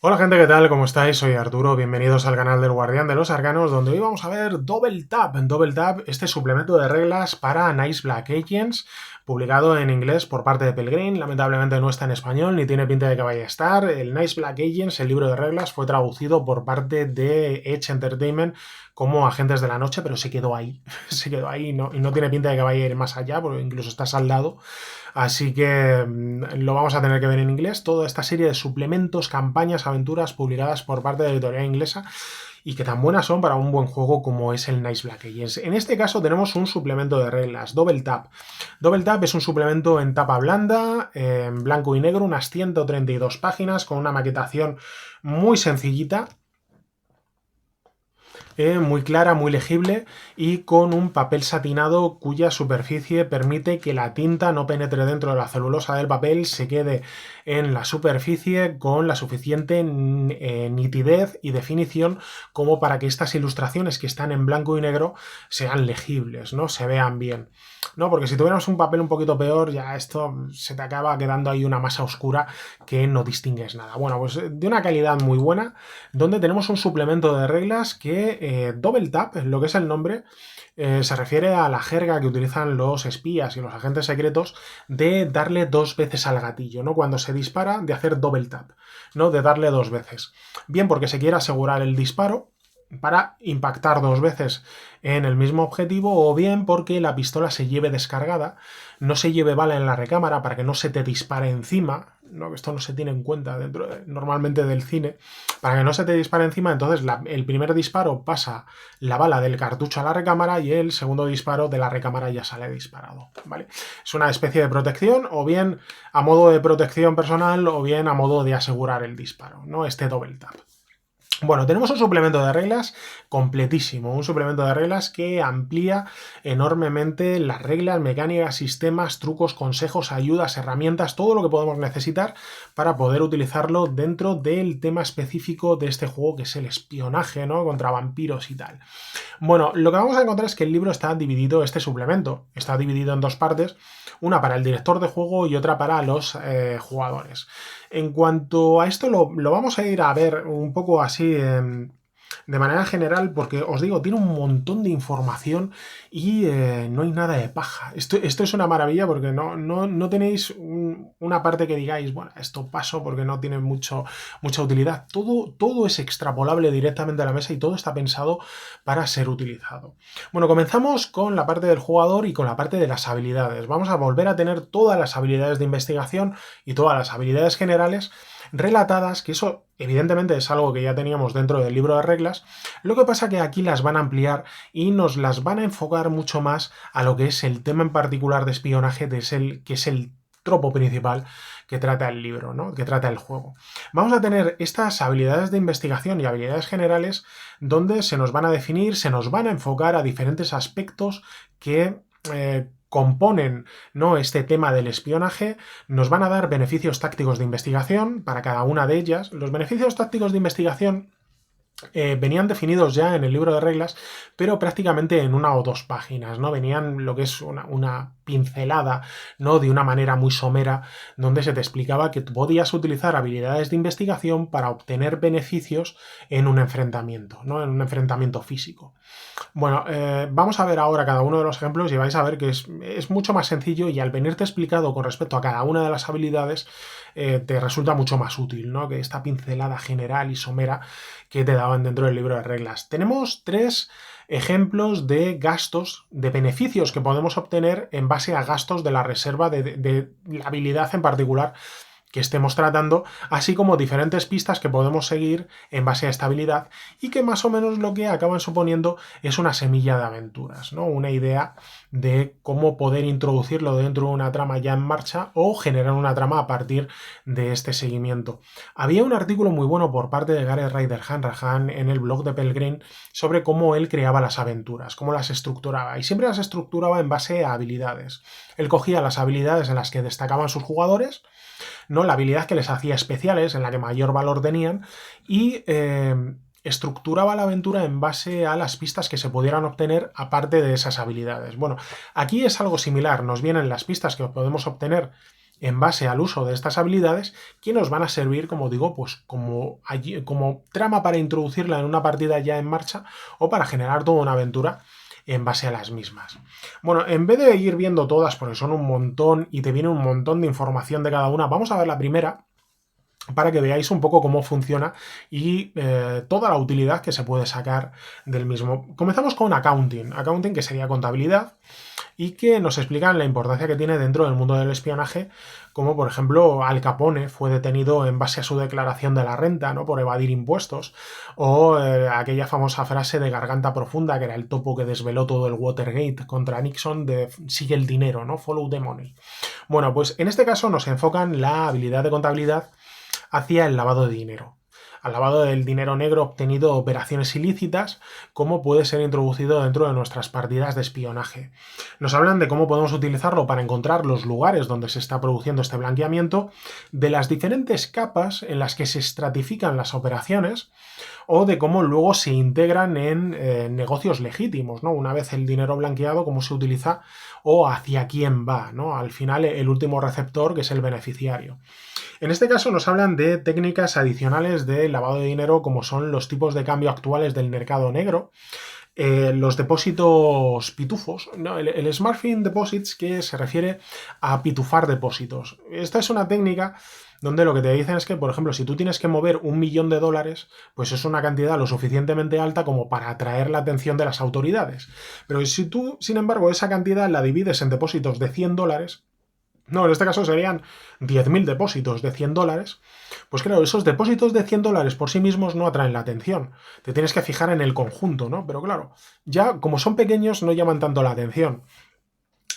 Hola gente, ¿qué tal? ¿Cómo estáis? Soy Arturo, bienvenidos al canal del Guardián de los Arcanos, donde hoy vamos a ver Double Tap. Double Tap, este suplemento de reglas para Nice Black Agents, publicado en inglés por parte de Pelgrane. Lamentablemente no está en español, ni tiene pinta de que vaya a estar. El Nice Black Agents, el libro de reglas, fue traducido por parte de Edge Entertainment como Agentes de la Noche, pero se quedó ahí. Se quedó ahí y no tiene pinta de que vaya a ir más allá, porque incluso está saldado. Así que lo vamos a tener que ver en inglés. Toda esta serie de suplementos, campañas, aventuras publicadas por parte de la editorial inglesa y que tan buenas son para un buen juego como es el Nice Black Agents. En este caso tenemos un suplemento de reglas, Double Tap. Double Tap es un suplemento en tapa blanda, en blanco y negro, unas 132 páginas con una maquetación muy sencillita, muy clara, muy legible y con un papel satinado cuya superficie permite que la tinta no penetre dentro de la celulosa del papel, se quede en la superficie con la suficiente nitidez y definición como para que estas ilustraciones que están en blanco y negro sean legibles, ¿no? Se vean bien. No, porque si tuviéramos un papel un poquito peor, ya esto se te acaba quedando ahí una masa oscura que no distingues nada. Bueno, pues de una calidad muy buena, donde tenemos un suplemento de reglas que Double Tap, lo que es el nombre, se refiere a la jerga que utilizan los espías y los agentes secretos de darle dos veces al gatillo, ¿no? Cuando se dispara, de hacer double tap, ¿no? De darle dos veces. Bien porque se quiere asegurar el disparo para impactar dos veces en el mismo objetivo, o bien porque la pistola se lleve descargada, no se lleve bala en la recámara para que no se te dispare encima, ¿no? Esto no se tiene en cuenta normalmente del cine, para que no se te dispare encima. Entonces el primer disparo pasa la bala del cartucho a la recámara y el segundo disparo de la recámara ya sale disparado, ¿vale? Es una especie de protección, o bien a modo de protección personal, o bien a modo de asegurar el disparo, ¿no? Este double tap. Bueno, tenemos un suplemento de reglas completísimo, un suplemento de reglas que amplía enormemente las reglas, mecánicas, sistemas, trucos, consejos, ayudas, herramientas, todo lo que podemos necesitar para poder utilizarlo dentro del tema específico de este juego, que es el espionaje, ¿no? Contra vampiros y tal. Bueno, lo que vamos a encontrar es que el libro está dividido, este suplemento, está dividido en dos partes, una para el director de juego y otra para los jugadores. En cuanto a esto, lo vamos a ir a ver un poco así de manera general, porque os digo, tiene un montón de información y no hay nada de paja. Esto es una maravilla, porque no tenéis una parte que digáis, bueno, esto paso porque no tiene mucha utilidad. Todo es extrapolable directamente a la mesa y todo está pensado para ser utilizado. Bueno, comenzamos con la parte del jugador y con la parte de las habilidades. Vamos a volver a tener todas las habilidades de investigación y todas las habilidades generales relatadas, que eso evidentemente es algo que ya teníamos dentro del libro de reglas. Lo que pasa que aquí las van a ampliar y nos las van a enfocar mucho más a lo que es el tema en particular de espionaje, que es el tropo principal que trata el libro, ¿no? Que trata el juego. Vamos a tener estas habilidades de investigación y habilidades generales donde se nos van a definir, se nos van a enfocar a diferentes aspectos que componen, ¿no?, este tema del espionaje. Nos van a dar beneficios tácticos de investigación para cada una de ellas. Los beneficios tácticos de investigación venían definidos ya en el libro de reglas, pero prácticamente en una o dos páginas, ¿no? Venían lo que es una pincelada, ¿no?, de una manera muy somera, donde se te explicaba que tú podías utilizar habilidades de investigación para obtener beneficios en un enfrentamiento, ¿no?, en un enfrentamiento físico. Bueno, vamos a ver ahora cada uno de los ejemplos y vais a ver que es mucho más sencillo, y al venirte explicado con respecto a cada una de las habilidades, te resulta mucho más útil, ¿no?, que esta pincelada general y somera que te daban dentro del libro de reglas. Tenemos tres ejemplos de gastos, de beneficios que podemos obtener en base a gastos de la reserva de la habilidad en particular que estemos tratando, así como diferentes pistas que podemos seguir en base a esta habilidad, y que más o menos lo que acaban suponiendo es una semilla de aventuras, ¿no? Una idea de cómo poder introducirlo dentro de una trama ya en marcha o generar una trama a partir de este seguimiento. Había un artículo muy bueno por parte de Gareth Ryder Hanrahan en el blog de Pelgrane sobre cómo él creaba las aventuras, cómo las estructuraba, y siempre las estructuraba en base a habilidades. Él cogía las habilidades en las que destacaban sus jugadores, ¿no?, la habilidad que les hacía especiales, en la que mayor valor tenían, y estructuraba la aventura en base a las pistas que se pudieran obtener aparte de esas habilidades. Bueno, aquí es algo similar, nos vienen las pistas que podemos obtener en base al uso de estas habilidades que nos van a servir, como digo, pues como trama para introducirla en una partida ya en marcha o para generar toda una aventura en base a las mismas. Bueno, en vez de ir viendo todas, porque son un montón y te viene un montón de información de cada una, vamos a ver la primera para que veáis un poco cómo funciona y toda la utilidad que se puede sacar del mismo. Comenzamos con accounting, que sería contabilidad, y que nos explican la importancia que tiene dentro del mundo del espionaje, como por ejemplo Al Capone fue detenido en base a su declaración de la renta, ¿no?, por evadir impuestos, o aquella famosa frase de Garganta Profunda, que era el topo que desveló todo el Watergate contra Nixon, de sigue el dinero, ¿no?, follow the money. Bueno, pues en este caso nos enfocan la habilidad de contabilidad hacia el lavado de dinero. Al lavado del dinero negro obtenido de operaciones ilícitas, cómo puede ser introducido dentro de nuestras partidas de espionaje. Nos hablan de cómo podemos utilizarlo para encontrar los lugares donde se está produciendo este blanqueamiento, de las diferentes capas en las que se estratifican las operaciones, o de cómo luego se integran en negocios legítimos, ¿no? Una vez el dinero blanqueado, cómo se utiliza o hacia quién va, ¿no? Al final, el último receptor, que es el beneficiario. En este caso nos hablan de técnicas adicionales de lavado de dinero, como son los tipos de cambio actuales del mercado negro, los depósitos pitufos, ¿no? El Smartfin Deposits, que se refiere a pitufar depósitos. Esta es una técnica donde lo que te dicen es que, por ejemplo, si tú tienes que mover $1.000.000, pues es una cantidad lo suficientemente alta como para atraer la atención de las autoridades. Pero si tú, sin embargo, esa cantidad la divides en depósitos de $100, no, en este caso serían 10.000 depósitos de $100, pues claro, esos depósitos de $100 por sí mismos no atraen la atención. Te tienes que fijar en el conjunto, ¿no? Pero claro, ya como son pequeños no llaman tanto la atención.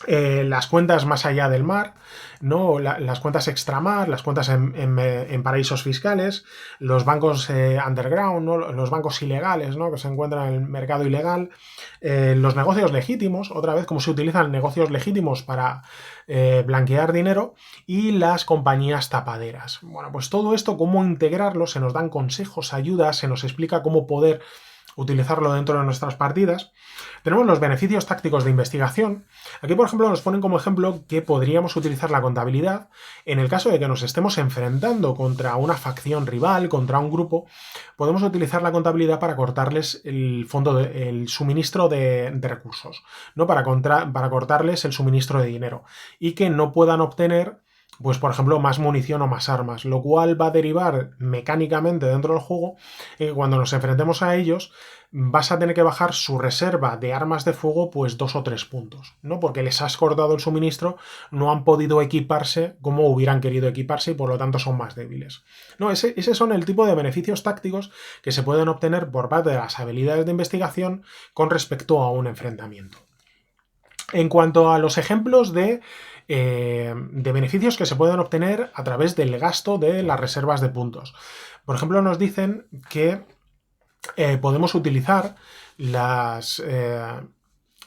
Las cuentas más allá del mar, ¿no? Las cuentas extramar, las cuentas en paraísos fiscales, los bancos underground, ¿no?, los bancos ilegales, ¿no?, que se encuentran en el mercado ilegal, los negocios legítimos, otra vez cómo se utilizan negocios legítimos para blanquear dinero, y las compañías tapaderas. Bueno, pues todo esto, cómo integrarlo, se nos dan consejos, ayudas, se nos explica cómo poder utilizarlo dentro de nuestras partidas. Tenemos los beneficios tácticos de investigación. Aquí, por ejemplo, nos ponen como ejemplo que podríamos utilizar la contabilidad en el caso de que nos estemos enfrentando contra una facción rival, contra un grupo. Podemos utilizar la contabilidad para cortarles el suministro de recursos, ¿no? Para cortarles el suministro de dinero y que no puedan obtener, pues por ejemplo, más munición o más armas, lo cual va a derivar mecánicamente dentro del juego cuando nos enfrentemos a ellos vas a tener que bajar su reserva de armas de fuego pues 2 o 3 puntos, ¿no? Porque les has cortado el suministro, no han podido equiparse como hubieran querido equiparse y por lo tanto son más débiles. No, ese son el tipo de beneficios tácticos que se pueden obtener por parte de las habilidades de investigación con respecto a un enfrentamiento. En cuanto a los ejemplos de beneficios que se pueden obtener a través del gasto de las reservas de puntos. Por ejemplo, nos dicen que podemos utilizar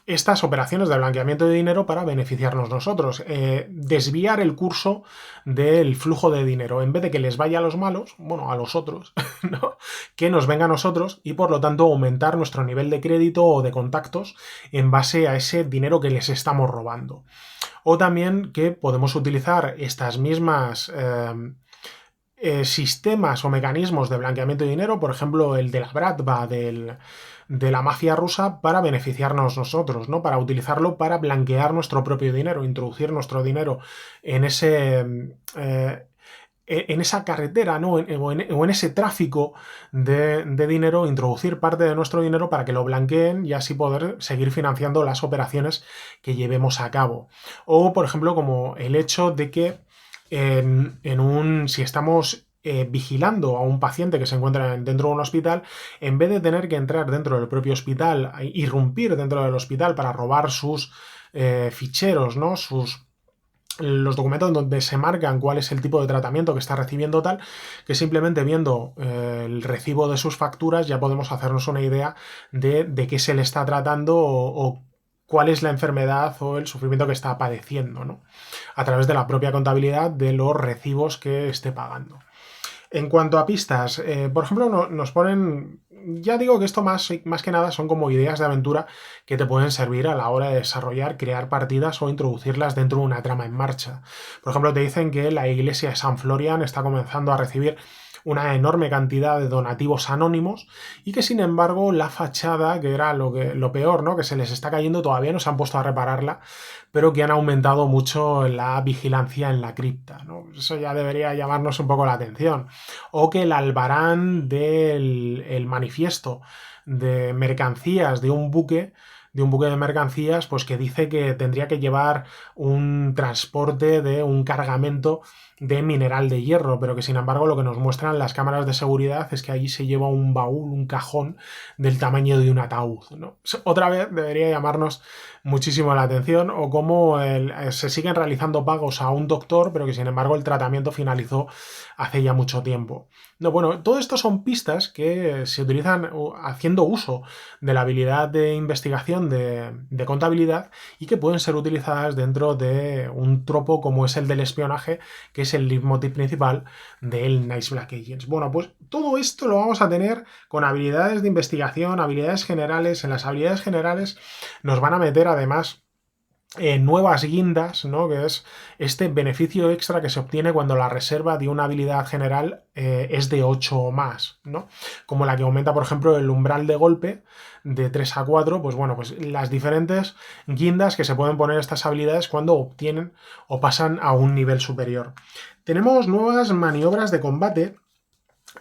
estas operaciones de blanqueamiento de dinero para beneficiarnos nosotros, desviar el curso del flujo de dinero, en vez de que les vaya a los malos, bueno, a los otros, ¿no?, que nos venga a nosotros y por lo tanto aumentar nuestro nivel de crédito o de contactos en base a ese dinero que les estamos robando. O también que podemos utilizar estas mismas sistemas o mecanismos de blanqueamiento de dinero, por ejemplo el de la Bratva de la mafia rusa, para beneficiarnos nosotros, ¿no?, para utilizarlo para blanquear nuestro propio dinero, introducir nuestro dinero en esa carretera, ¿no?, o en ese tráfico de dinero, introducir parte de nuestro dinero para que lo blanqueen y así poder seguir financiando las operaciones que llevemos a cabo. O, por ejemplo, como el hecho de que si estamos vigilando a un paciente que se encuentra dentro de un hospital, en vez de tener que entrar dentro del propio hospital, irrumpir dentro del hospital para robar sus ficheros, ¿no?, los documentos donde se marcan cuál es el tipo de tratamiento que está recibiendo tal, que simplemente viendo el recibo de sus facturas ya podemos hacernos una idea de qué se le está tratando o cuál es la enfermedad o el sufrimiento que está padeciendo, ¿no?, a través de la propia contabilidad de los recibos que esté pagando. En cuanto a pistas, por ejemplo, nos ponen ya digo que esto más que nada son como ideas de aventura que te pueden servir a la hora de desarrollar, crear partidas o introducirlas dentro de una trama en marcha. Por ejemplo, te dicen que la iglesia de San Florian está comenzando a recibir una enorme cantidad de donativos anónimos y que sin embargo la fachada, que era lo peor, ¿no? Que se les está cayendo, todavía no se han puesto a repararla, pero que han aumentado mucho la vigilancia en la cripta, ¿no? Eso ya debería llamarnos un poco la atención. O que el albarán del manifiesto de mercancías de un buque de mercancías, pues que dice que tendría que llevar un transporte de un cargamento de mineral de hierro, pero que sin embargo lo que nos muestran las cámaras de seguridad es que allí se lleva un baúl, un cajón del tamaño de un ataúd, ¿no? Otra vez debería llamarnos muchísimo la atención, o cómo se siguen realizando pagos a un doctor, pero que sin embargo el tratamiento finalizó hace ya mucho tiempo. No, bueno, todo esto son pistas que se utilizan haciendo uso de la habilidad de investigación de contabilidad y que pueden ser utilizadas dentro de un tropo como es el del espionaje, que es el leitmotiv principal del Nice Black Agents. Bueno, pues todo esto lo vamos a tener con habilidades de investigación, habilidades generales. En las habilidades generales nos van a meter además nuevas guindas, ¿no? Que es este beneficio extra que se obtiene cuando la reserva de una habilidad general es de 8 o más, ¿no? Como la que aumenta, por ejemplo, el umbral de golpe de 3 a 4, pues bueno, pues las diferentes guindas que se pueden poner estas habilidades cuando obtienen o pasan a un nivel superior. Tenemos nuevas maniobras de combate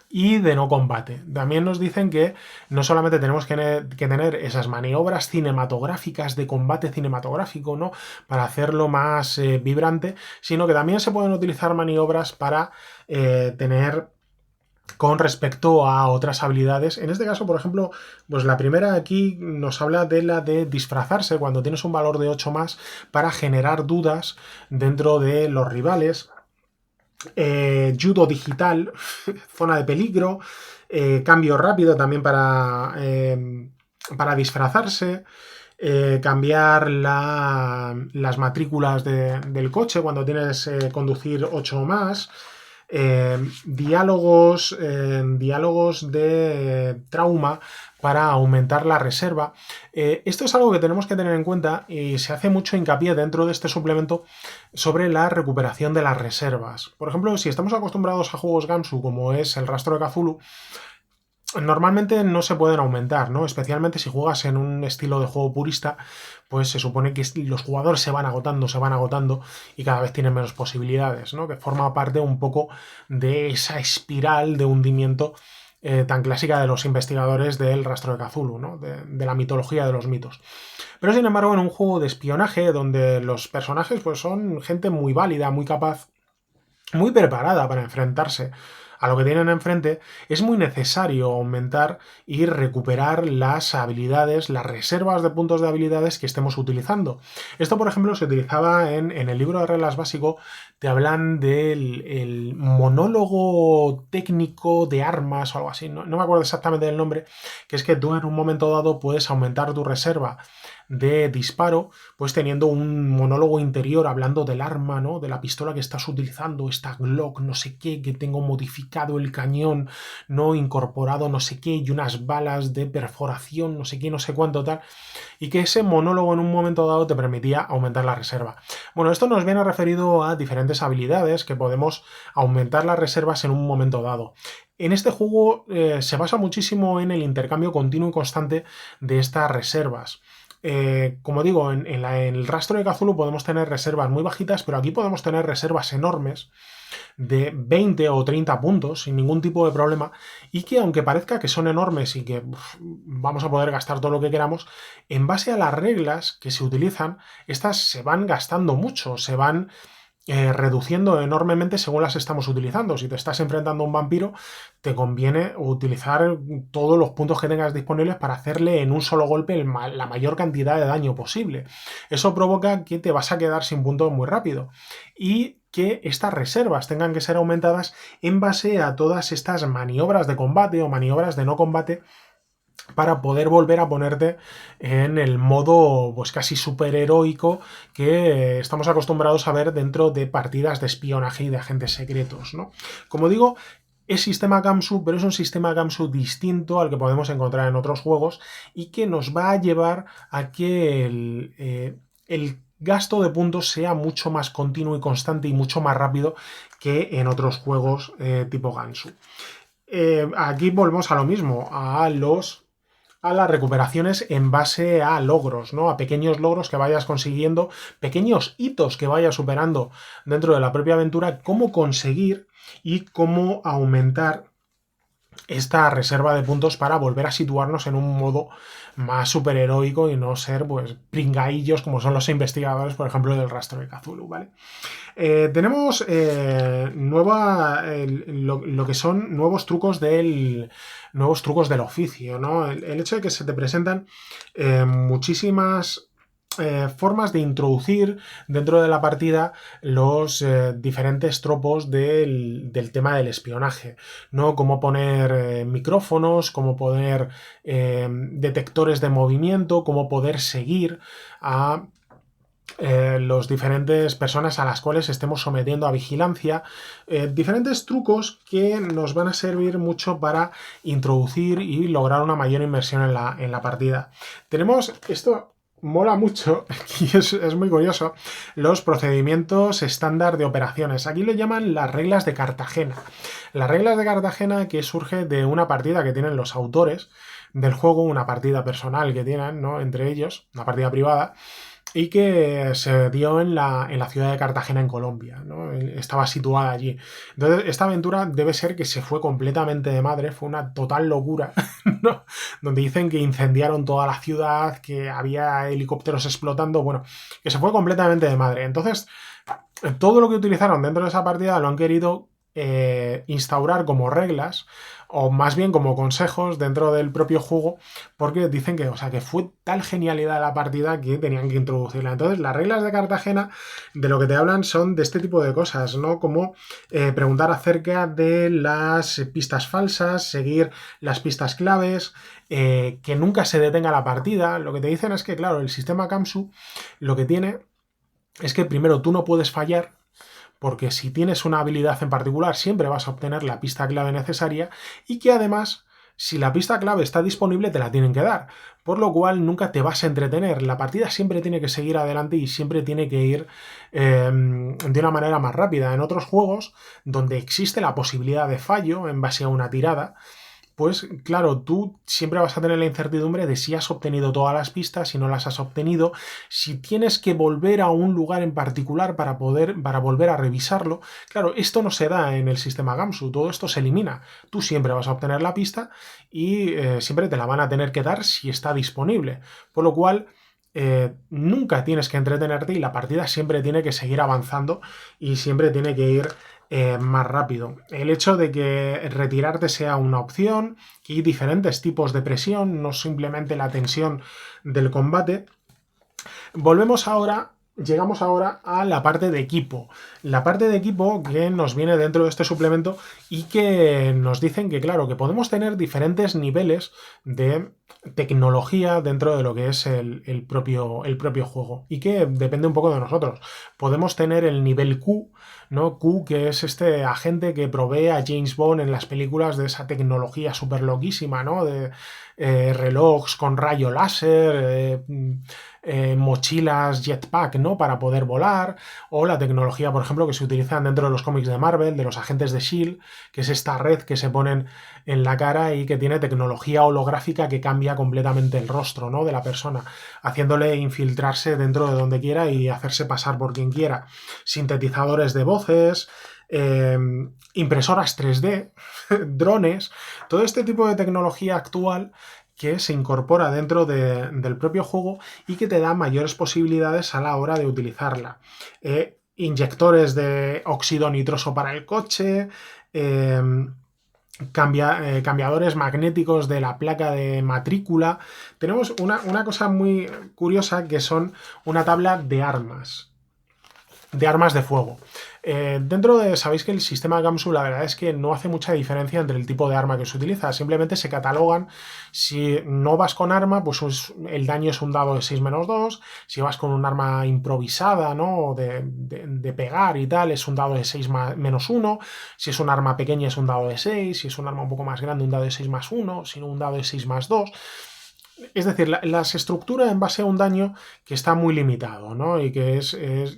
y de no combate. También nos dicen que no solamente tenemos que tener esas maniobras cinematográficas de combate cinematográfico, ¿no? Para hacerlo más vibrante, sino que también se pueden utilizar maniobras para tener con respecto a otras habilidades. En este caso, por ejemplo, pues la primera aquí nos habla de la de disfrazarse cuando tienes un valor de 8 más para generar dudas dentro de los rivales. Judo digital, zona de peligro, cambio rápido también para disfrazarse, cambiar las matrículas del coche cuando tienes conducir 8 o más, diálogos de trauma para aumentar la reserva. Esto es algo que tenemos que tener en cuenta y se hace mucho hincapié dentro de este suplemento sobre la recuperación de las reservas. Por ejemplo, si estamos acostumbrados a juegos Gamsu como es el Rastro de Cthulhu, normalmente no se pueden aumentar, ¿no? Especialmente si juegas en un estilo de juego purista, pues se supone que los jugadores se van agotando y cada vez tienen menos posibilidades, ¿no? Que forma parte un poco de esa espiral de hundimiento tan clásica de los investigadores del Rastro de Cthulhu, ¿no? De la mitología de los mitos. Pero sin embargo, en un juego de espionaje donde los personajes pues son gente muy válida, muy capaz, muy preparada para enfrentarse a lo que tienen enfrente, es muy necesario aumentar y recuperar las habilidades, las reservas de puntos de habilidades que estemos utilizando. Esto, por ejemplo, se utilizaba en el libro de reglas básico, te hablan del monólogo técnico de armas o algo así, no me acuerdo exactamente del nombre, que es que tú en un momento dado puedes aumentar tu reserva de disparo, pues teniendo un monólogo interior hablando del arma, ¿no? De la pistola que estás utilizando, esta Glock, no sé qué, que tengo modificado el cañón, no incorporado, no sé qué, y unas balas de perforación, no sé qué, no sé cuánto tal, y que ese monólogo en un momento dado te permitía aumentar la reserva. Bueno, esto nos viene referido a diferentes habilidades que podemos aumentar las reservas en un momento dado. En este juego se basa muchísimo en el intercambio continuo y constante de estas reservas. Como digo, en el Rastro de Cthulhu podemos tener reservas muy bajitas, pero aquí podemos tener reservas enormes de 20 o 30 puntos sin ningún tipo de problema, y que aunque parezca que son enormes y que vamos a poder gastar todo lo que queramos, en base a las reglas que se utilizan, estas se van gastando mucho, se van reduciendo enormemente según las estamos utilizando. Si te estás enfrentando a un vampiro, te conviene utilizar todos los puntos que tengas disponibles para hacerle en un solo golpe la mayor cantidad de daño posible. Eso provoca que te vas a quedar sin puntos muy rápido y que estas reservas tengan que ser aumentadas en base a todas estas maniobras de combate o maniobras de no combate, para poder volver a ponerte en el modo pues casi superheroico que estamos acostumbrados a ver dentro de partidas de espionaje y de agentes secretos, ¿no? Como digo, Es sistema Gamsu, pero es un sistema Gamsu distinto al que podemos encontrar en otros juegos y que nos va a llevar a que el gasto de puntos sea mucho más continuo y constante y mucho más rápido que en otros juegos tipo Gamsu. Aquí volvemos a lo mismo, a las recuperaciones en base a logros, ¿no? A pequeños logros que vayas consiguiendo, pequeños hitos que vayas superando dentro de la propia aventura, cómo conseguir y cómo aumentar esta reserva de puntos para volver a situarnos en un modo más superheroico y no ser pues pringaillos como son los investigadores, por ejemplo, del Rastro de Cthulhu, ¿vale? Tenemos lo que son nuevos trucos del oficio, ¿no? El hecho de que se te presentan muchísimas formas de introducir dentro de la partida los diferentes tropos del tema del espionaje, ¿no? Cómo poner micrófonos, cómo poner detectores de movimiento, cómo poder seguir a los diferentes personas a las cuales estemos sometiendo a vigilancia, diferentes trucos que nos van a servir mucho para introducir y lograr una mayor inmersión en la partida. Tenemos esto. Mola mucho y es muy curioso los procedimientos estándar de operaciones. Aquí le llaman las reglas de Cartagena. Las reglas de Cartagena que surge de una partida que tienen los autores del juego, una partida personal que tienen, ¿no? Entre ellos, una partida privada, y que se dio en la ciudad de Cartagena, en Colombia, ¿no? Estaba situada allí. Entonces, esta aventura debe ser que se fue completamente de madre, fue una total locura, ¿no? Donde dicen que incendiaron toda la ciudad, que había helicópteros explotando, bueno, que se fue completamente de madre. Entonces, todo lo que utilizaron dentro de esa partida lo han querido instaurar como reglas o más bien como consejos dentro del propio juego, porque dicen que, o sea, que fue tal genialidad la partida que tenían que introducirla. Entonces, las reglas de Cartagena de lo que te hablan son de este tipo de cosas, ¿no? Como preguntar acerca de las pistas falsas, seguir las pistas claves, que nunca se detenga la partida. Lo que te dicen es que, claro, el sistema Gamsu lo que tiene es que primero tú no puedes fallar, porque si tienes una habilidad en particular siempre vas a obtener la pista clave necesaria y que además si la pista clave está disponible te la tienen que dar, por lo cual nunca te vas a entretener, la partida siempre tiene que seguir adelante y siempre tiene que ir de una manera más rápida. En otros juegos donde existe la posibilidad de fallo en base a una tirada, pues claro, tú siempre vas a tener la incertidumbre de si has obtenido todas las pistas, si no las has obtenido, si tienes que volver a un lugar en particular para volver a revisarlo. Claro, esto no se da en el sistema Gamsu, todo esto se elimina. Tú siempre vas a obtener la pista y siempre te la van a tener que dar si está disponible. Por lo cual, nunca tienes que entretenerte y la partida siempre tiene que seguir avanzando y siempre tiene que ir más rápido. El hecho de que retirarte sea una opción, que hay diferentes tipos de presión, no simplemente la tensión del combate. Llegamos ahora a la parte de equipo. La parte de equipo que nos viene dentro de este suplemento y que nos dicen que, claro, que podemos tener diferentes niveles de tecnología dentro de lo que es el propio juego y que depende un poco de nosotros. Podemos tener el nivel Q, ¿no? Q, que es este agente que provee a James Bond en las películas de esa tecnología súper loquísima, ¿no? De relojes con rayo láser, mochilas jetpack, ¿no? Para poder volar, o la tecnología, por ejemplo, que se utiliza dentro de los cómics de Marvel, de los agentes de S.H.I.E.L.D., que es esta red que se ponen en la cara y que tiene tecnología holográfica que cambia completamente el rostro, ¿no? De la persona, haciéndole infiltrarse dentro de donde quiera y hacerse pasar por quien quiera. Sintetizadores de voces, impresoras 3D, drones, todo este tipo de tecnología actual que se incorpora dentro del propio juego y que te da mayores posibilidades a la hora de utilizarla. Inyectores de óxido nitroso para el coche, cambiadores magnéticos de la placa de matrícula. Tenemos una cosa muy curiosa que son una tabla de armas. de armas de fuego. Dentro de, sabéis que el sistema Gamsu la verdad es que no hace mucha diferencia entre el tipo de arma que se utiliza, simplemente se catalogan. Si no vas con arma, pues el daño es un dado de 6-2, si vas con un arma improvisada, ¿no? De pegar y tal, es un dado de 6-1, si es un arma pequeña es un dado de 6, si es un arma un poco más grande un dado de 6+1, si no un dado de 6+2. Es decir, las estructura en base a un daño que está muy limitado, ¿no? Y que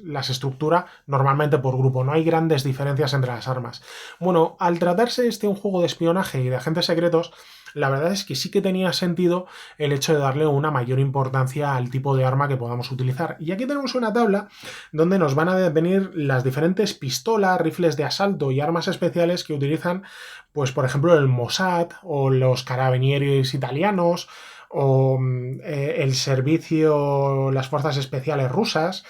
las estructura normalmente por grupo. No hay grandes diferencias entre las armas. Bueno, al tratarse un juego de espionaje y de agentes secretos, la verdad es que sí que tenía sentido el hecho de darle una mayor importancia al tipo de arma que podamos utilizar. Y aquí tenemos una tabla donde nos van a venir las diferentes pistolas, rifles de asalto y armas especiales que utilizan, pues por ejemplo, el Mossad o los carabinieri italianos, o el servicio, las fuerzas especiales rusas,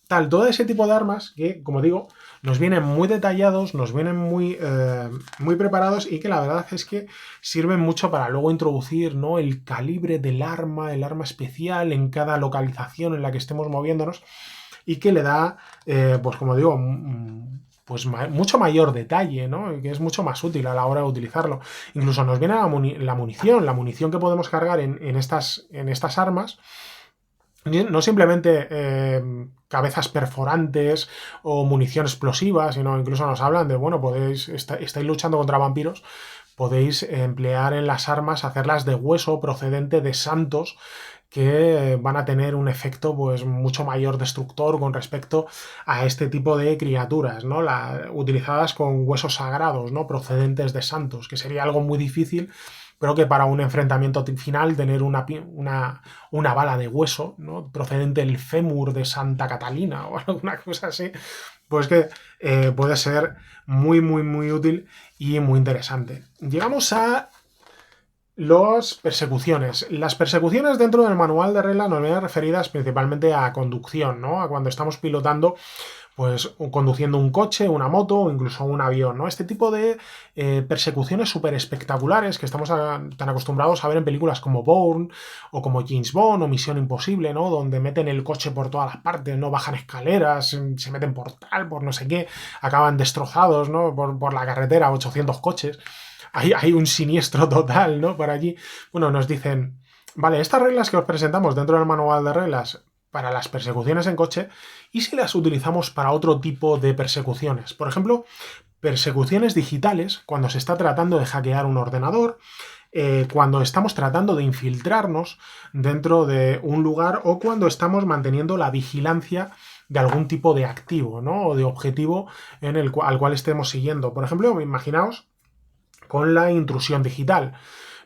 tal, todo ese tipo de armas que, como digo, nos vienen muy detallados, nos vienen muy preparados y que la verdad es que sirven mucho para luego introducir, ¿no?, el calibre del arma, el arma especial en cada localización en la que estemos moviéndonos y que le da, pues como digo, pues mucho mayor detalle, ¿no? Y que es mucho más útil a la hora de utilizarlo. Incluso nos viene la munición que podemos cargar en estas armas. No simplemente cabezas perforantes o munición explosiva, sino incluso nos hablan de, bueno, estáis luchando contra vampiros, podéis emplear en las armas, hacerlas de hueso procedente de santos que van a tener un efecto pues mucho mayor destructor con respecto a este tipo de criaturas, ¿no? Utilizadas con huesos sagrados, ¿no?, procedentes de santos, que sería algo muy difícil, pero que para un enfrentamiento final tener una bala de hueso, ¿no?, procedente del fémur de Santa Catalina o alguna cosa así, pues que puede ser muy útil y muy interesante. Llegamos a las persecuciones. Las persecuciones dentro del manual de reglas nos vienen referidas principalmente a conducción, ¿no? A cuando estamos pilotando, pues conduciendo un coche, una moto o incluso un avión, ¿no? Este tipo de persecuciones súper espectaculares que estamos tan acostumbrados a ver en películas como Bourne o como James Bond o Misión Imposible, ¿no? Donde meten el coche por todas las partes, no bajan escaleras, se meten por no sé qué, acaban destrozados, ¿no? Por la carretera, 800 coches. Hay un siniestro total, ¿no?, por allí. Bueno, nos dicen, vale, estas reglas que os presentamos dentro del manual de reglas para las persecuciones en coche, ¿y si las utilizamos para otro tipo de persecuciones? Por ejemplo, persecuciones digitales, cuando se está tratando de hackear un ordenador, cuando estamos tratando de infiltrarnos dentro de un lugar o cuando estamos manteniendo la vigilancia de algún tipo de activo, ¿no?, o de objetivo al cual estemos siguiendo. Por ejemplo, imaginaos con la intrusión digital,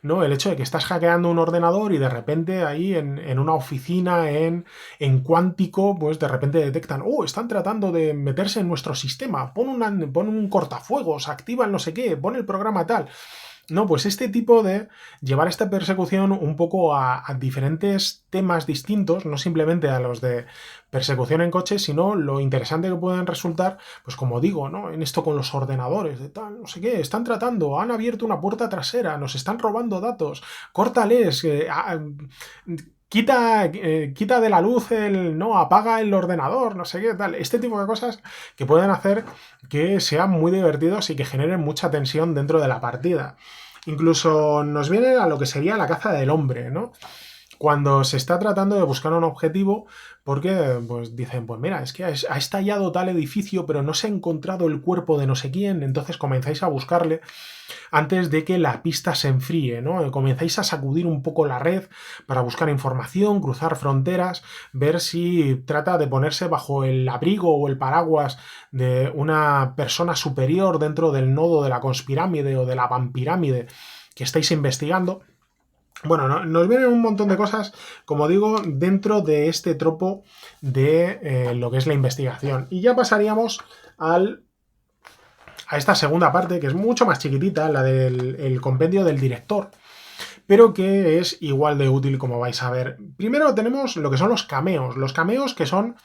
¿no? El hecho de que estás hackeando un ordenador y de repente ahí en una oficina en Cuántico, pues de repente detectan, están tratando de meterse en nuestro sistema, pon un cortafuegos, activa el no sé qué, pon el programa tal. No, pues este tipo de llevar esta persecución un poco a diferentes temas distintos, no simplemente a los de persecución en coche, sino lo interesante que pueden resultar, pues como digo, ¿no?, en esto con los ordenadores, de tal, no sé qué, están tratando, han abierto una puerta trasera, nos están robando datos, córtales, quita de la luz apaga el ordenador, no sé qué, tal. Este tipo de cosas que pueden hacer que sean muy divertidos y que generen mucha tensión dentro de la partida. Incluso nos viene a lo que sería la caza del hombre, ¿no? Cuando se está tratando de buscar un objetivo, porque pues dicen, pues mira, es que ha estallado tal edificio, pero no se ha encontrado el cuerpo de no sé quién, entonces comenzáis a buscarle antes de que la pista se enfríe, ¿no? Comenzáis a sacudir un poco la red para buscar información, cruzar fronteras, ver si trata de ponerse bajo el abrigo o el paraguas de una persona superior dentro del nodo de la conspirámide o de la vampirámide que estáis investigando. Bueno, nos vienen un montón de cosas, como digo, dentro de este tropo de lo que es la investigación. Y ya pasaríamos a esta segunda parte, que es mucho más chiquitita, la del compendio del director, pero que es igual de útil, como vais a ver. Primero tenemos lo que son los cameos que son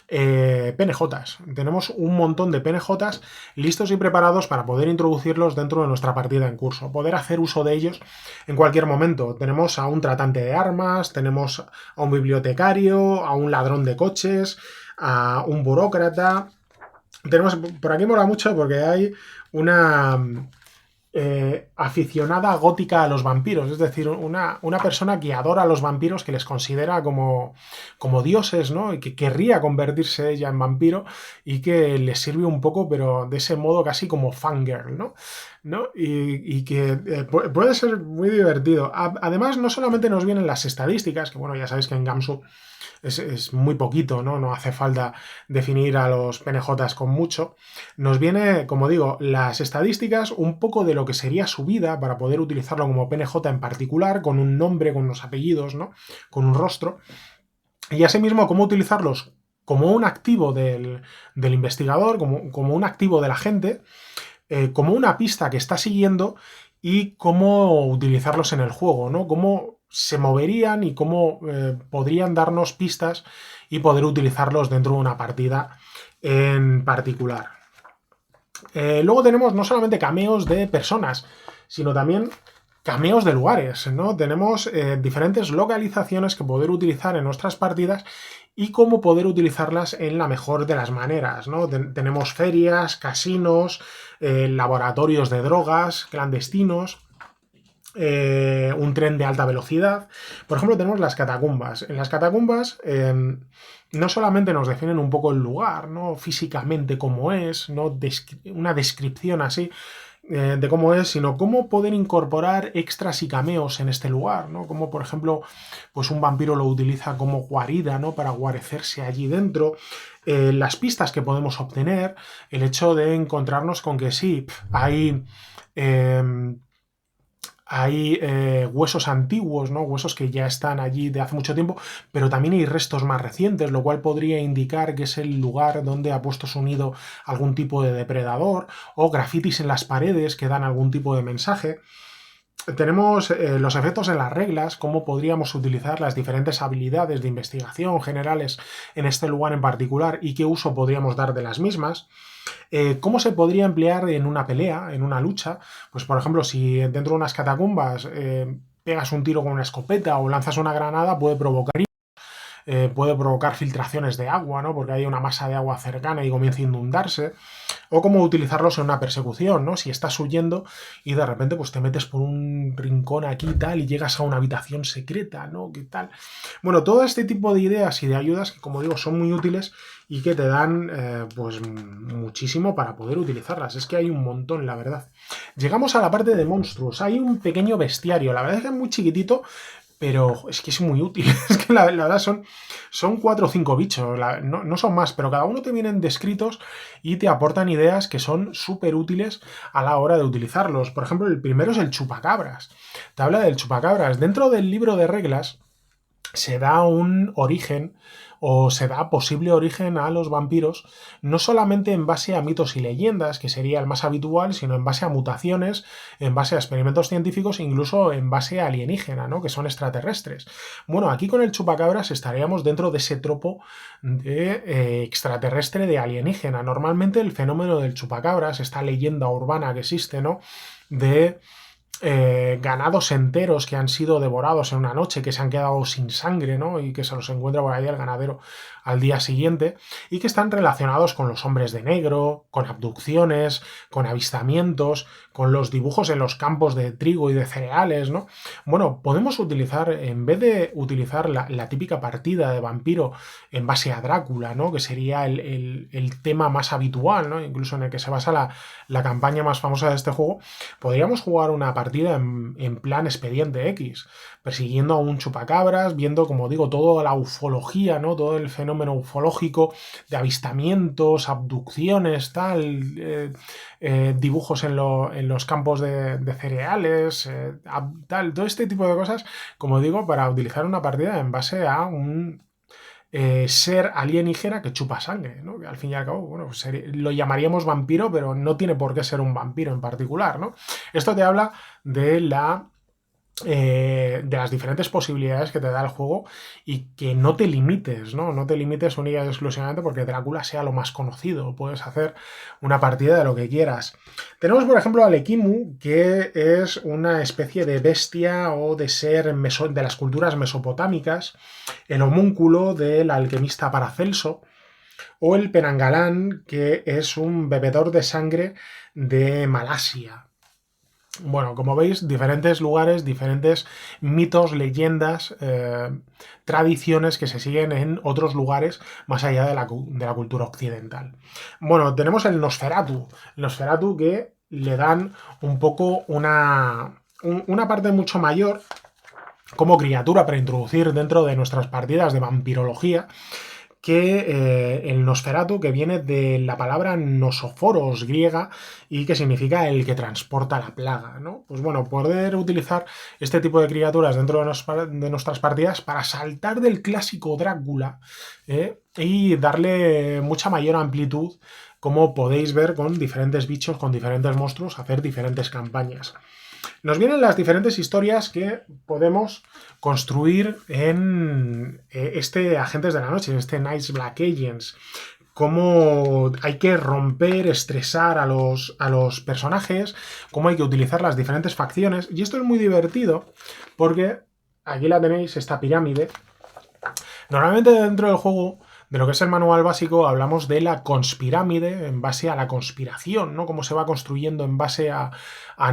PNJs. Tenemos un montón de PNJs listos y preparados para poder introducirlos dentro de nuestra partida en curso, poder hacer uso de ellos en cualquier momento. Tenemos a un tratante de armas, tenemos a un bibliotecario, a un ladrón de coches, a un burócrata. Tenemos, por aquí mola mucho porque hay una aficionada gótica a los vampiros, es decir, una persona que adora a los vampiros, que les considera como dioses, ¿no? Y que querría convertirse ella en vampiro y que les sirve un poco, pero de ese modo casi como fangirl, ¿no? ¿No? Y que puede ser muy divertido. Además, no solamente nos vienen las estadísticas, que bueno, ya sabéis que en Gamsu es muy poquito, ¿no? No hace falta definir a los PNJs con mucho. Nos viene, como digo, las estadísticas, un poco de lo que sería su vida para poder utilizarlo como PNJ en particular, con un nombre, con unos apellidos, ¿no? Con un rostro. Y asimismo, cómo utilizarlos como un activo del investigador, como un activo del agente, como una pista que está siguiendo y cómo utilizarlos en el juego, ¿no? Cómo se moverían y cómo podrían darnos pistas y poder utilizarlos dentro de una partida en particular. Luego tenemos no solamente cameos de personas, sino también cameos de lugares, ¿no? Tenemos diferentes localizaciones que poder utilizar en nuestras partidas y cómo poder utilizarlas en la mejor de las maneras, ¿no? Tenemos ferias, casinos, laboratorios de drogas clandestinos, un tren de alta velocidad. Por ejemplo, tenemos las catacumbas. En las catacumbas no solamente nos definen un poco el lugar, ¿no? Físicamente cómo es, ¿no? Una descripción así de cómo es, sino cómo poder incorporar extras y cameos en este lugar, ¿no? Como por ejemplo, pues un vampiro lo utiliza como guarida, ¿no? Para guarecerse allí dentro. Las pistas que podemos obtener, el hecho de encontrarnos con que sí, hay huesos antiguos, ¿no? Huesos que ya están allí de hace mucho tiempo, pero también hay restos más recientes, lo cual podría indicar que es el lugar donde ha puesto su nido algún tipo de depredador, o grafitis en las paredes que dan algún tipo de mensaje. Tenemos los efectos en las reglas, cómo podríamos utilizar las diferentes habilidades de investigación generales en este lugar en particular y qué uso podríamos dar de las mismas. ¿Cómo se podría emplear en una pelea, en una lucha? Pues por ejemplo, si dentro de unas catacumbas pegas un tiro con una escopeta o lanzas una granada, puede provocar filtraciones de agua, ¿no? Porque hay una masa de agua cercana y comienza a inundarse. O cómo utilizarlos en una persecución, ¿no? Si estás huyendo y de repente pues te metes por un rincón aquí y tal y llegas a una habitación secreta, ¿no? ¿Qué tal? Bueno, todo este tipo de ideas y de ayudas que, como digo, son muy útiles y que te dan pues muchísimo para poder utilizarlas. Es que hay un montón, la verdad. Llegamos a la parte de monstruos. Hay un pequeño bestiario. La verdad es que es muy chiquitito, pero es que es muy útil. Es que la verdad son 4 o 5 bichos, no son más, pero cada uno te vienen descritos y te aportan ideas que son súper útiles a la hora de utilizarlos. Por ejemplo, el primero es el chupacabras. Te habla del chupacabras. Dentro del libro de reglas se da un origen o se da posible origen a los vampiros, no solamente en base a mitos y leyendas, que sería el más habitual, sino en base a mutaciones, en base a experimentos científicos, incluso en base a alienígena, ¿no? Que son extraterrestres. Bueno, aquí con el chupacabras estaríamos dentro de ese tropo de extraterrestre de alienígena. Normalmente el fenómeno del chupacabras, esta leyenda urbana que existe, ¿no? De ganados enteros que han sido devorados en una noche, que se han quedado sin sangre, ¿no? Y que se los encuentra por ahí el ganadero al día siguiente, y que están relacionados con los hombres de negro, con abducciones, con avistamientos, con los dibujos en los campos de trigo y de cereales, ¿no? Bueno, podemos utilizar, en vez de utilizar la típica partida de vampiro en base a Drácula, ¿no? Que sería el tema más habitual, ¿no? Incluso en el que se basa la campaña más famosa de este juego, podríamos jugar una partida en plan Expediente X, persiguiendo a un chupacabras, viendo, como digo, toda la ufología, ¿no? Todo el fenómeno ufológico de avistamientos, abducciones, dibujos en los campos de cereales, tal, todo este tipo de cosas, como digo, para utilizar una partida en base a un ser alienígena que chupa sangre, ¿no? Que al fin y al cabo, bueno, pues lo llamaríamos vampiro, pero no tiene por qué ser un vampiro en particular, ¿no? Esto te habla de de las diferentes posibilidades que te da el juego y que no te limites, ¿no? No te limites única y exclusivamente porque Drácula sea lo más conocido. Puedes hacer una partida de lo que quieras. Tenemos, por ejemplo, al Ekimu, que es una especie de bestia o de ser de las culturas mesopotámicas, el homúnculo del alquimista Paracelso. o el Penanggalan, que es un bebedor de sangre de Malasia. Bueno, como veis, diferentes lugares, diferentes mitos, leyendas, tradiciones que se siguen en otros lugares más allá de la cultura occidental. Bueno, tenemos el Nosferatu. El Nosferatu que le dan un poco una parte mucho mayor como criatura para introducir dentro de nuestras partidas de vampirología, que el Nosferatu, que viene de la palabra nosoforos griega y que significa el que transporta la plaga, ¿no? Pues bueno, poder utilizar este tipo de criaturas dentro de nuestras partidas para saltar del clásico Drácula y darle mucha mayor amplitud, como podéis ver, con diferentes bichos, con diferentes monstruos, hacer diferentes campañas. Nos vienen las diferentes historias que podemos construir en este Agentes de la Noche, en este Night's Black Agents. Cómo hay que romper, estresar a los personajes, cómo hay que utilizar las diferentes facciones. Y esto es muy divertido porque aquí la tenéis, esta pirámide. Normalmente dentro del juego, de lo que es el manual básico, hablamos de la conspirámide en base a la conspiración, ¿no? Cómo se va construyendo en base a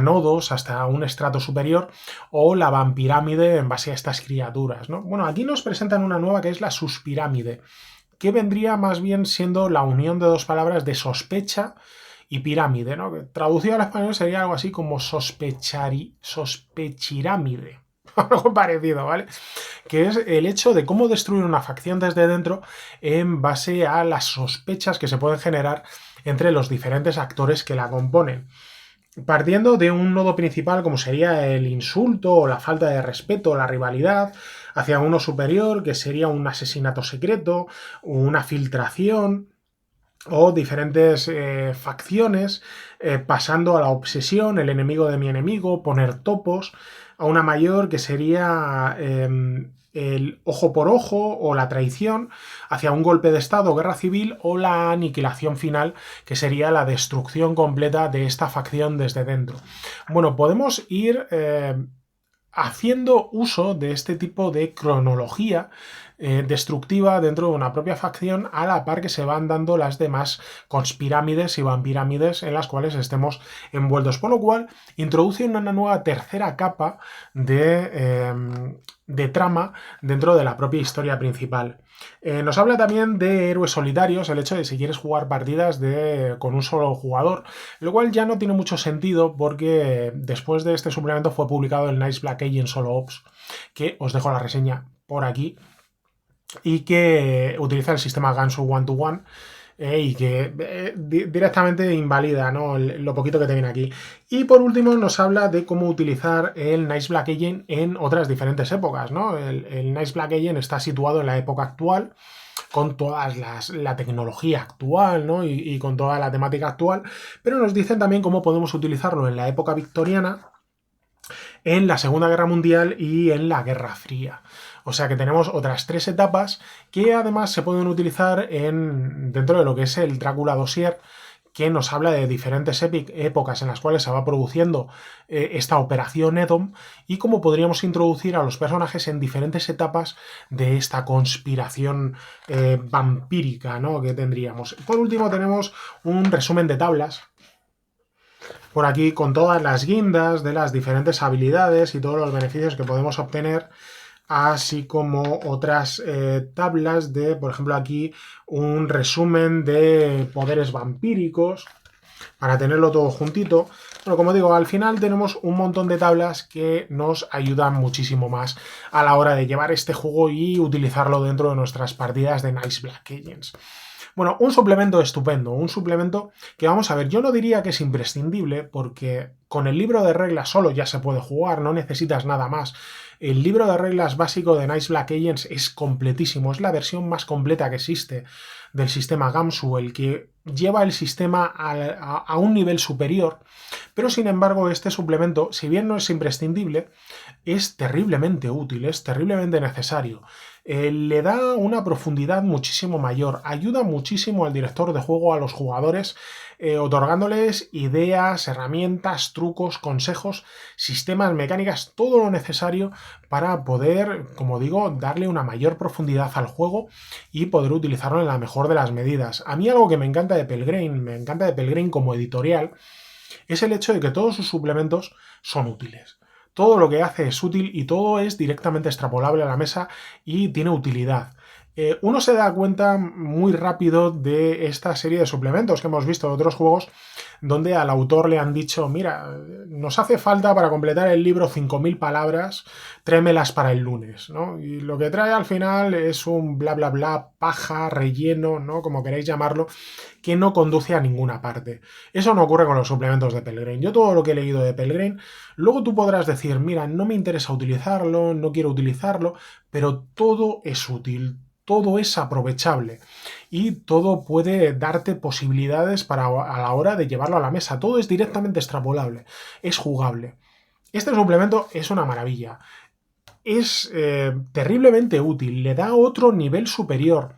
nodos hasta un estrato superior, o la vampirámide en base a estas criaturas, ¿no? Bueno, aquí nos presentan una nueva que es la suspirámide, que vendría más bien siendo la unión de dos palabras de sospecha y pirámide, ¿no? Que traducido al español sería algo así como sospechirámide. Algo parecido, ¿vale? Que es el hecho de cómo destruir una facción desde dentro en base a las sospechas que se pueden generar entre los diferentes actores que la componen. Partiendo de un nodo principal como sería el insulto o la falta de respeto, la rivalidad, hacia uno superior que sería un asesinato secreto, una filtración, o diferentes facciones, pasando a la obsesión, el enemigo de mi enemigo, poner topos, a una mayor que sería el ojo por ojo o la traición, hacia un golpe de estado, guerra civil, o la aniquilación final, que sería la destrucción completa de esta facción desde dentro. Bueno, podemos ir haciendo uso de este tipo de cronología destructiva dentro de una propia facción, a la par que se van dando las demás conspirámides y vampirámides en las cuales estemos envueltos. Por lo cual, introduce una nueva tercera capa de trama dentro de la propia historia principal. Nos habla también de héroes solitarios, el hecho de si quieres jugar partidas con un solo jugador, lo cual ya no tiene mucho sentido porque después de este suplemento fue publicado el Night's Black Agent Solo Ops, que os dejo la reseña por aquí, y que utiliza el sistema Gansu One-to-One y que directamente invalida, ¿no?, lo poquito que te viene aquí. Y por último nos habla de cómo utilizar el Night's Black Agent en otras diferentes épocas, ¿no? El Night's Black Agent está situado en la época actual, con toda la tecnología actual, ¿no? Y con toda la temática actual, pero nos dicen también cómo podemos utilizarlo en la época victoriana, en la Segunda Guerra Mundial y en la Guerra Fría. O sea que tenemos otras 3 etapas que además se pueden utilizar dentro de lo que es el Drácula Dossier, que nos habla de diferentes épocas en las cuales se va produciendo esta operación Edom y cómo podríamos introducir a los personajes en diferentes etapas de esta conspiración vampírica, ¿no?, que tendríamos. Por último tenemos un resumen de tablas por aquí con todas las guindas de las diferentes habilidades y todos los beneficios que podemos obtener, así como otras tablas de, por ejemplo, aquí un resumen de poderes vampíricos, para tenerlo todo juntito. Bueno, como digo, al final tenemos un montón de tablas que nos ayudan muchísimo más a la hora de llevar este juego y utilizarlo dentro de nuestras partidas de Night's Black Agents. Bueno, un suplemento estupendo, un suplemento que, vamos a ver, yo no diría que es imprescindible, porque con el libro de reglas solo ya se puede jugar, no necesitas nada más. El libro de reglas básico de Night's Black Agents es completísimo, es la versión más completa que existe del sistema Gamsu, el que lleva el sistema a un nivel superior, pero sin embargo este suplemento, si bien no es imprescindible, es terriblemente útil, es terriblemente necesario. Le da una profundidad muchísimo mayor, ayuda muchísimo al director de juego, a los jugadores, otorgándoles ideas, herramientas, trucos, consejos, sistemas, mecánicas, todo lo necesario para poder, como digo, darle una mayor profundidad al juego y poder utilizarlo en la mejor de las medidas. A mí algo que me encanta de Pelgrane como editorial, es el hecho de que todos sus suplementos son útiles. Todo lo que hace es útil y todo es directamente extrapolable a la mesa y tiene utilidad. Uno se da cuenta muy rápido de esta serie de suplementos que hemos visto de otros juegos donde al autor le han dicho, mira, nos hace falta para completar el libro 5.000 palabras, tráemelas para el lunes, ¿no? Y lo que trae al final es un bla bla bla, paja, relleno, ¿no? Como queréis llamarlo, que no conduce a ninguna parte. Eso no ocurre con los suplementos de Pelgrane. Yo todo lo que he leído de Pelgrane, luego tú podrás decir, mira, no me interesa utilizarlo, no quiero utilizarlo, pero todo es útil, todo es aprovechable y todo puede darte posibilidades para a la hora de llevarlo a la mesa. Todo es directamente extrapolable, es jugable. Este suplemento es una maravilla. Es terriblemente útil, le da otro nivel superior.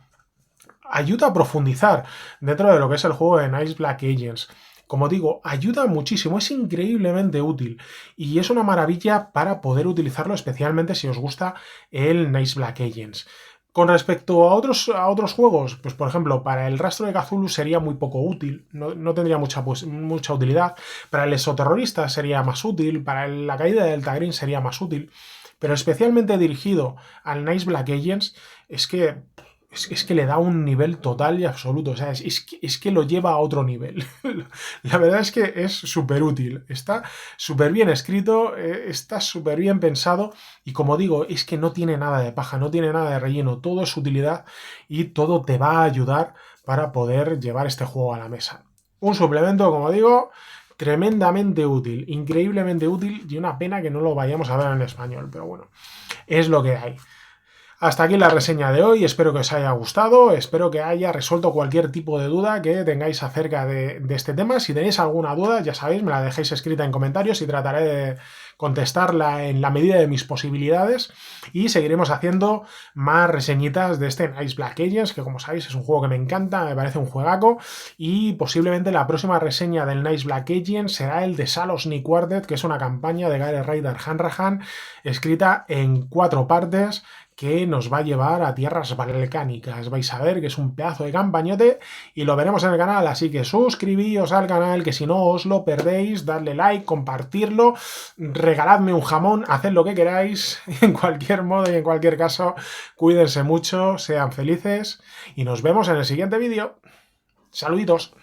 Ayuda a profundizar dentro de lo que es el juego de Nice Black Agents. Como digo, ayuda muchísimo, es increíblemente útil y es una maravilla para poder utilizarlo, especialmente si os gusta el Nice Black Agents. Con respecto a otros juegos, pues por ejemplo, para el rastro de Cthulhu sería muy poco útil, no tendría mucha utilidad. Para el exoterrorista sería más útil, para la caída del Tagrin sería más útil, pero especialmente dirigido al Nice Black Agents es que le da un nivel total y absoluto, o sea, es que lo lleva a otro nivel. La verdad es que es súper útil, está súper bien escrito, está súper bien pensado y como digo, es que no tiene nada de paja, no tiene nada de relleno, todo es utilidad y todo te va a ayudar para poder llevar este juego a la mesa. Un suplemento, como digo, tremendamente útil, increíblemente útil y una pena que no lo vayamos a ver en español, pero bueno, es lo que hay. Hasta aquí la reseña de hoy, espero que os haya gustado, espero que haya resuelto cualquier tipo de duda que tengáis acerca de este tema. Si tenéis alguna duda, ya sabéis, me la dejéis escrita en comentarios y trataré de contestarla en la medida de mis posibilidades y seguiremos haciendo más reseñitas de este Nice Black Agents, que como sabéis es un juego que me encanta, me parece un juegaco y posiblemente la próxima reseña del Nice Black Agents será el de Salosny Quartet, que es una campaña de Gary Ryder Hanrahan escrita en 4 partes que nos va a llevar a tierras balcánicas. Vais a ver que es un pedazo de campañote y lo veremos en el canal, así que suscribíos al canal, que si no os lo perdéis, dadle like, compartirlo, regaladme un jamón, haced lo que queráis, en cualquier modo y en cualquier caso, cuídense mucho, sean felices y nos vemos en el siguiente vídeo. Saluditos.